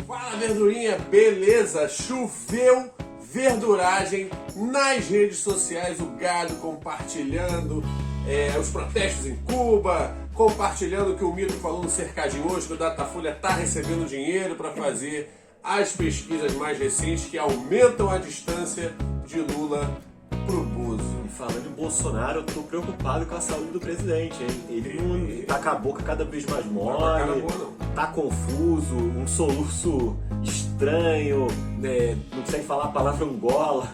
Fala, verdurinha, beleza? Choveu verduragem nas redes sociais, o gado compartilhando os protestos em Cuba, compartilhando o que o Mito falou no cercadinho hoje, que o Datafolha está recebendo dinheiro para fazer as pesquisas mais recentes que aumentam a distância de Lula pro Bozo. E falando em Bolsonaro, eu tô preocupado com a saúde do presidente, hein? Ele não tá com a boca cada vez mais mole, tá confuso, um soluço estranho, não consegue falar a palavra Angola.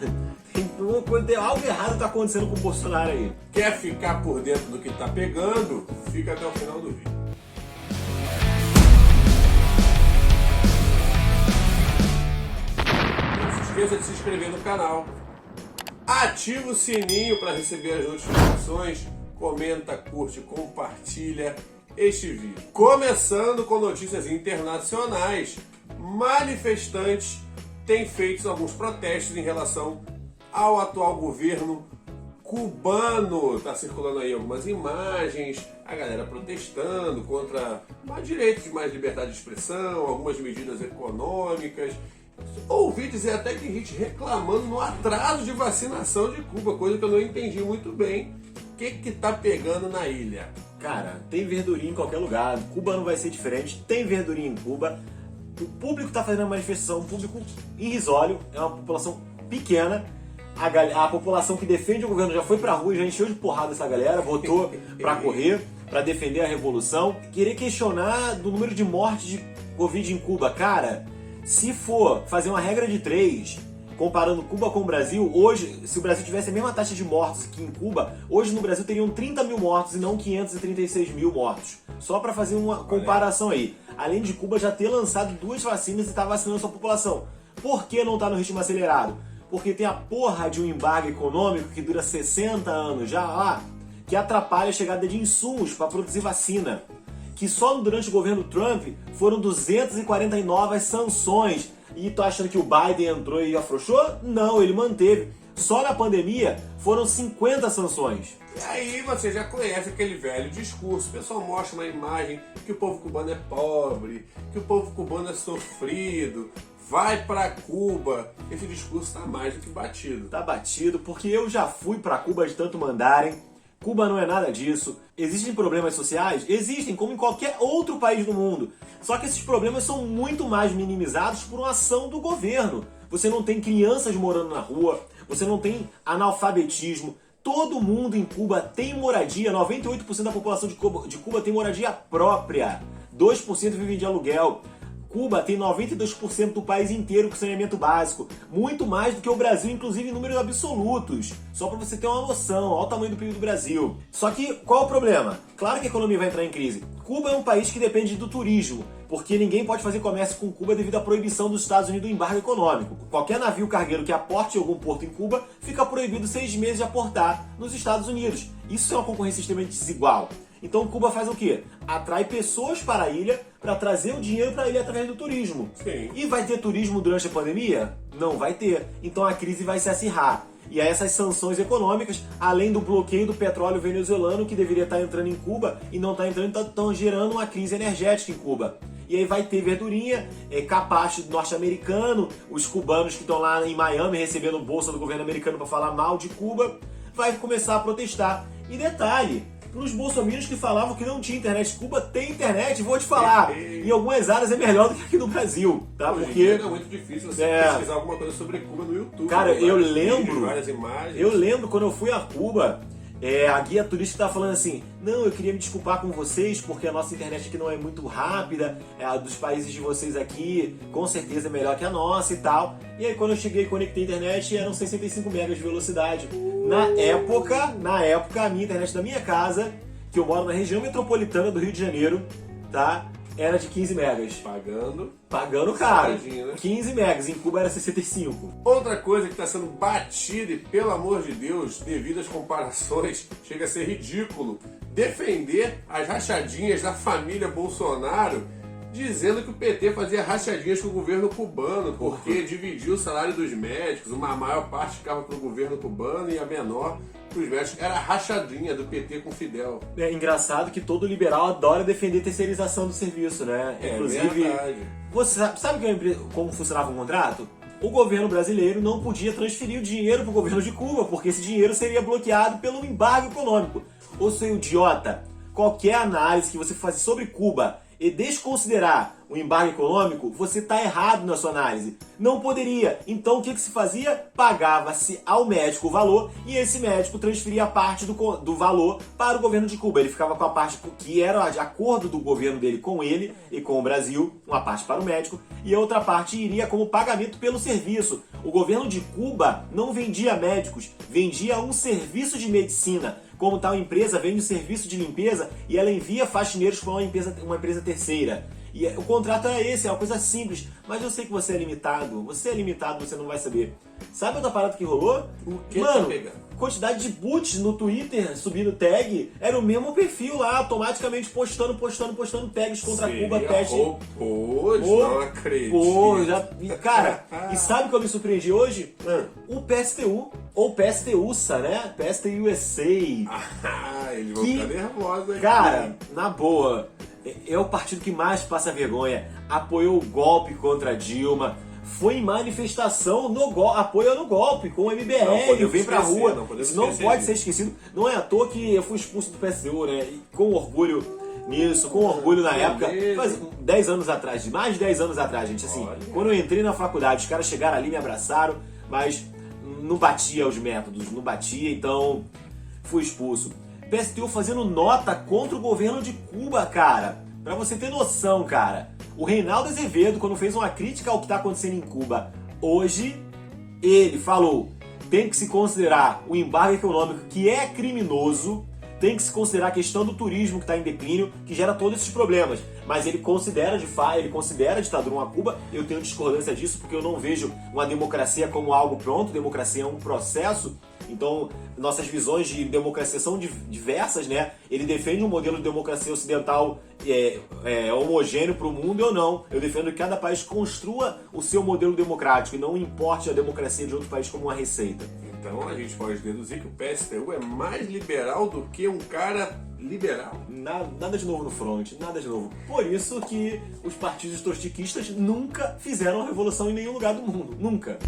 Tem algo errado tá acontecendo com o Bolsonaro aí. Quer ficar por dentro do que tá pegando? Fica até o final do vídeo. Não se esqueça de se inscrever no canal. Ativa o sininho para receber as notificações. Comenta, curte, compartilha este vídeo. Começando com notícias internacionais. Manifestantes têm feito alguns protestos em relação ao atual governo cubano. Está circulando aí algumas imagens, a galera protestando contra mais direitos, mais liberdade de expressão, algumas medidas econômicas. Ouvi dizer até que tem gente reclamando no atraso de vacinação de Cuba, coisa que eu não entendi muito bem. O que tá pegando na ilha? Cara, tem verdurinha em qualquer lugar, Cuba não vai ser diferente, tem verdurinha em Cuba. O público tá fazendo a manifestação, um público irrisório, é uma população pequena. A população que defende o governo já foi pra rua, já encheu de porrada essa galera, votou pra correr, pra defender a revolução. Querer questionar do número de mortes de Covid em Cuba, cara, se for fazer uma regra de 3, comparando Cuba com o Brasil, hoje, se o Brasil tivesse a mesma taxa de mortos que em Cuba, hoje no Brasil teriam 30 mil mortos e não 536 mil mortos. Só pra fazer uma comparação aí. Além de Cuba já ter lançado 2 vacinas e tá vacinando sua população. Por que não tá no ritmo acelerado? Porque tem a porra de um embargo econômico que dura 60 anos já lá, que atrapalha a chegada de insumos para produzir vacina. Que só durante o governo Trump foram 249 sanções. E tô achando que o Biden entrou e afrouxou? Não, ele manteve. Só na pandemia foram 50 sanções. E aí você já conhece aquele velho discurso. O pessoal mostra uma imagem que o povo cubano é pobre, que o povo cubano é sofrido. Vai pra Cuba. Esse discurso tá mais do que batido. Tá batido porque eu já fui pra Cuba de tanto mandarem. Cuba não é nada disso. Existem problemas sociais? Existem, como em qualquer outro país do mundo. Só que esses problemas são muito mais minimizados por uma ação do governo. Você não tem crianças morando na rua, você não tem analfabetismo. Todo mundo em Cuba tem moradia, 98% da população de Cuba tem moradia própria. 2% vivem de aluguel. Cuba tem 92% do país inteiro com saneamento básico, muito mais do que o Brasil, inclusive em números absolutos. Só para você ter uma noção, olha o tamanho do PIB do Brasil. Só que qual é o problema? Claro que a economia vai entrar em crise. Cuba é um país que depende do turismo, porque ninguém pode fazer comércio com Cuba devido à proibição dos Estados Unidos do embargo econômico. Qualquer navio cargueiro que aporte em algum porto em Cuba fica proibido 6 meses de aportar nos Estados Unidos. Isso é uma concorrência extremamente desigual. Então Cuba faz o quê? Atrai pessoas para a ilha para trazer o dinheiro para a ilha através do turismo. Sim. E vai ter turismo durante a pandemia? Não vai ter. Então a crise vai se acirrar. E aí essas sanções econômicas, além do bloqueio do petróleo venezuelano que deveria estar entrando em Cuba e não está entrando, estão gerando uma crise energética em Cuba. E aí vai ter verdurinha, capacho norte-americano, os cubanos que estão lá em Miami recebendo bolsa do governo americano para falar mal de Cuba, vai começar a protestar. E detalhe, para os bolsominions que falavam que não tinha internet, Cuba tem internet, vou te falar. Em algumas áreas é melhor do que aqui no Brasil, tá? Porque é muito difícil você pesquisar alguma coisa sobre Cuba no YouTube. Cara, eu lembro, vídeos, várias imagens. Eu lembro quando eu fui a Cuba, a guia turística estava falando assim, não, eu queria me desculpar com vocês porque a nossa internet aqui não é muito rápida, a dos países de vocês aqui com certeza é melhor que a nossa e tal. E aí quando eu cheguei e conectei a internet eram 65 megas de velocidade. Na época a minha internet da minha casa, que eu moro na região metropolitana do Rio de Janeiro, tá? Era de 15 megas. Pagando caro. Né? 15 megas, em Cuba era 65. Outra coisa que está sendo batida e, pelo amor de Deus, devido às comparações, chega a ser ridículo, defender as rachadinhas da família Bolsonaro. dizendo que o PT fazia rachadinhas com o governo cubano, porque dividiu o salário dos médicos, uma maior parte ficava para o governo cubano e a menor para os médicos. Era a rachadinha do PT com Fidel. É engraçado que todo liberal adora defender terceirização do serviço, né? Inclusive, verdade. você sabe como funcionava o contrato? O governo brasileiro não podia transferir o dinheiro para o governo de Cuba, porque esse dinheiro seria bloqueado pelo embargo econômico. Ô seu idiota, qualquer análise que você faça sobre Cuba e desconsiderar o embargo econômico, você está errado na sua análise. Não poderia. Então o que se fazia? Pagava-se ao médico o valor e esse médico transferia parte do valor para o governo de Cuba. Ele ficava com a parte que era de acordo do governo dele com ele e com o Brasil, uma parte para o médico e a outra parte iria como pagamento pelo serviço. O governo de Cuba não vendia médicos, vendia um serviço de medicina. Como tal empresa vende um serviço de limpeza e ela envia faxineiros para uma empresa terceira. E o contrato era esse, é uma coisa simples. Mas eu sei que você é limitado. Você é limitado, você não vai saber. Sabe outra parada que rolou? O que Mano, tá pegando? quantidade de boots no Twitter subindo tag. Era o mesmo perfil lá, automaticamente postando tags contra Cuba, teste. Não acredito. Pô, cara, e sabe o que eu me surpreendi hoje? O PSTU, ou PSTUSA, né? PSTUSA. Eles vão ficar nervosos aqui. Cara, na boa, é o partido que mais passa vergonha. Apoiou o golpe contra Dilma. Foi em manifestação apoio no golpe, com o MBL, vem pra rua. Isso não pode ser esquecido. Não é à toa que eu fui expulso do PSTU, né? E com orgulho nisso, com orgulho na época. Faz 10 anos atrás, mais de 10 anos atrás, gente. Assim, quando eu entrei na faculdade, os caras chegaram ali, me abraçaram, mas não batia os métodos, não batia, então fui expulso. PSTU fazendo nota contra o governo de Cuba, cara. Pra você ter noção, cara. O Reinaldo Azevedo, quando fez uma crítica ao que está acontecendo em Cuba, hoje, ele falou: tem que se considerar o embargo econômico, que é criminoso, tem que se considerar a questão do turismo que está em declínio, que gera todos esses problemas. Mas ele considera a ditadura uma Cuba. Eu tenho discordância disso, porque eu não vejo uma democracia como algo pronto. Democracia é um processo. Então, nossas visões de democracia são diversas, né? Ele defende um modelo de democracia ocidental homogêneo para o mundo ou não. Eu defendo que cada país construa o seu modelo democrático e não importe a democracia de outro país como uma receita. Então a gente pode deduzir que o PSTU é mais liberal do que um cara liberal. Nada de novo no front, nada de novo. Por isso que os partidos trotskistas nunca fizeram a revolução em nenhum lugar do mundo. Nunca.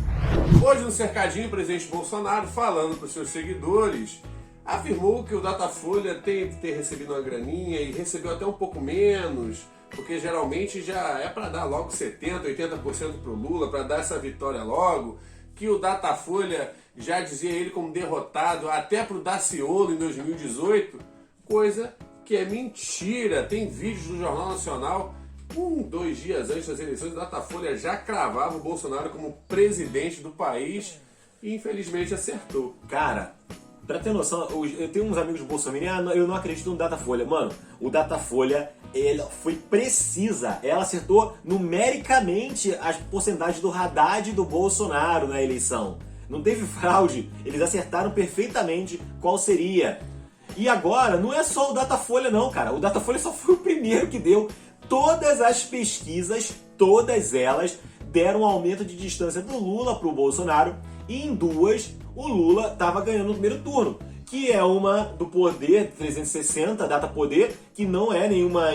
Hoje no cercadinho, o presidente Bolsonaro, falando para os seus seguidores, afirmou que o Datafolha tem que ter recebido uma graninha e recebeu até um pouco menos, porque geralmente já é para dar logo 70%, 80% para o Lula, para dar essa vitória logo, que o Datafolha já dizia ele como derrotado até para o Daciolo em 2018, coisa que é mentira. Tem vídeos do Jornal Nacional, 2 dias antes das eleições, o Datafolha já cravava o Bolsonaro como presidente do país e infelizmente acertou. Cara, pra ter noção, eu tenho uns amigos bolsominions, eu não acredito no Datafolha. Mano, o Datafolha, ela foi precisa, ela acertou numericamente as porcentagens do Haddad e do Bolsonaro na eleição. Não teve fraude, eles acertaram perfeitamente qual seria. E agora, não é só o Datafolha não, cara. O Datafolha só foi o primeiro que deu. Todas as pesquisas, todas elas, deram um aumento de distância do Lula pro Bolsonaro. E em 2, o Lula estava ganhando no primeiro turno. Que é uma do Poder 360, Data Poder, que não é nenhuma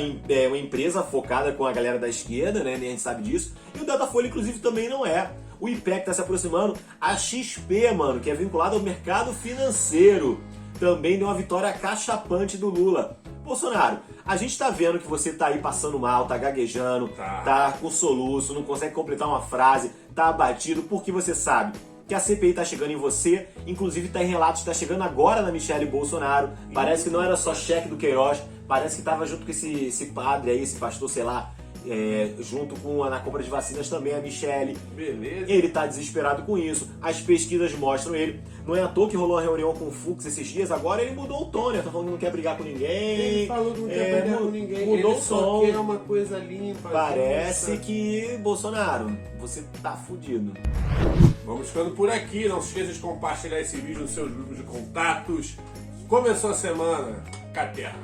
uma empresa focada com a galera da esquerda, né? Nem a gente sabe disso. E o Datafolha, inclusive, também não é. O IPEC está se aproximando. A XP, mano, que é vinculada ao mercado financeiro, também deu uma vitória cachapante do Lula. Bolsonaro, a gente tá vendo que você tá aí passando mal, tá gaguejando, tá com soluço, não consegue completar uma frase, tá abatido, porque você sabe que a CPI tá chegando em você, inclusive tá em relatos, tá chegando agora na Michelle Bolsonaro. Parece que não era só cheque do Queiroz, parece que tava junto com esse padre aí, esse pastor, sei lá, junto com na compra de vacinas também a Michelle. Beleza. Ele tá desesperado com isso. As pesquisas mostram ele. Não é à toa que rolou uma reunião com o Fux esses dias. Agora ele mudou o tom, né? Tá falando que não quer brigar com ninguém. Ele falou que não quer brigar com ninguém. Mudou ele o só tom. quer uma coisa limpa. Parece que, Bolsonaro, você tá fudido. Vamos ficando por aqui. Não se esqueça de compartilhar esse vídeo nos seus grupos de contatos. Começou a semana. Caterra.